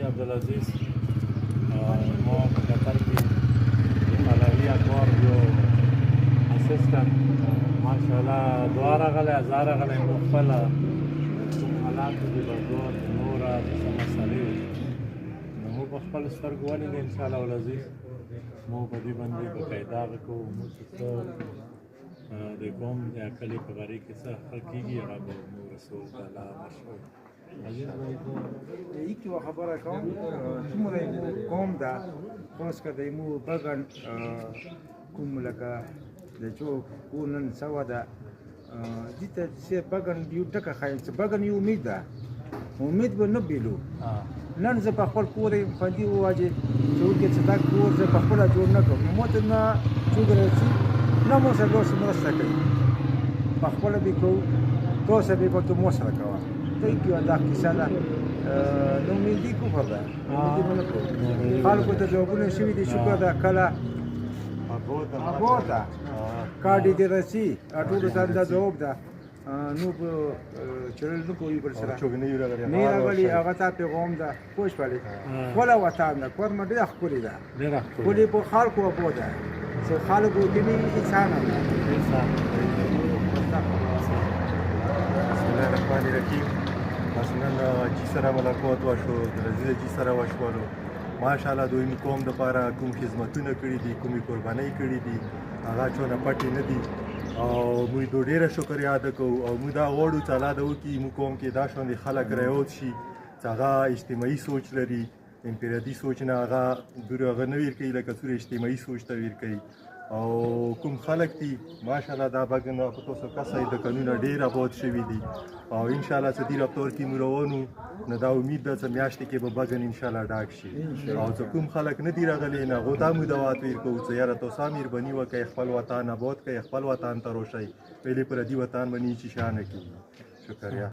عبدالعزیز ما په قطر کې د ملوي اکبر یو اسسټنټ ماشاءالله دوه راغلی زه راغلی مو خپله کوم حالاتو د بازار نوره څه مسلې وې نو مو په خپلو سترګو ولیدې انشاءالله العزیز مو په دې باندې باقاعده هغه کوو موږ چې څه د قوم د کلي په باره کې څه حل کېږي هغه به مو رسول د الله مشهور یک یوه خبره کوم څومره قوم ده اوس که د مو بګن کوم لکه د چوک کو نن سوه ده دې ته چې بګن یو ټکه ښایي چې بګن یو امید ده امید به نه بیلو نن زه په خپل کور یم خوندي وواجې چې وکړې چې دا کور زه په خپله جوړ نه کړم مو ته نه څوک راسي نه مو سره داسې مرسته کوي په خپله به کوو تاسو به په تو مو سره کوه ته یو دا کیسه ده نو امیدي کفر ده امیدي به نه کوو خلکو ته ځوابونه شوي دي شکر ده کله ابوته کاډي دې رسي ټولو ته دا ځواب ده نو په چرل نو کوي بل سره نه راغلي هغه ته پیغام ده خوش پالي ولا وطن ده کور مې ډېر ښکلې ده ښکلې په خلکو ابو ده چې خلکو کې نه انسان ده بسم الله الرحمن الرحیم مثلا چې سره ملاقات وشو د عزیز چې سره وشولو ماشاءالله دوی قوم د لپاره کوم خدمتونه کړي دي کومې قربانۍ کړي دي هغه چونه پټې نه دي او موږ د ډېره شکریا ادا کوو او موږ دا غواړو چې الله دې وکړي موږ قوم کې دا شاندې خلک راوت شي چې هغه اجتماعي سوچ لري انفرادي سوچ نه هغه دوی هغه نه ویر کوي لکه څومره اجتماعي سوچ ته ویر کوي او کوم خلک دي ماشاءالله دا بګن په تاسو کسای د قانون ډیر اباد شوی دي او ان شاء الله چې دی رپورټ کې مروونو نو دا امید ده چې میاشتې کې به بګن ان شاء الله ډاک شي او چې کوم خلک نه دی راغلي نه غوډه مو دوات ویر کوو چې یاره تاسو امیر بنی وکي خپل وطن آباد کړئ خپل وطن ته روشي پهلې پر دې وطن باندې چې شان کړي شکریہ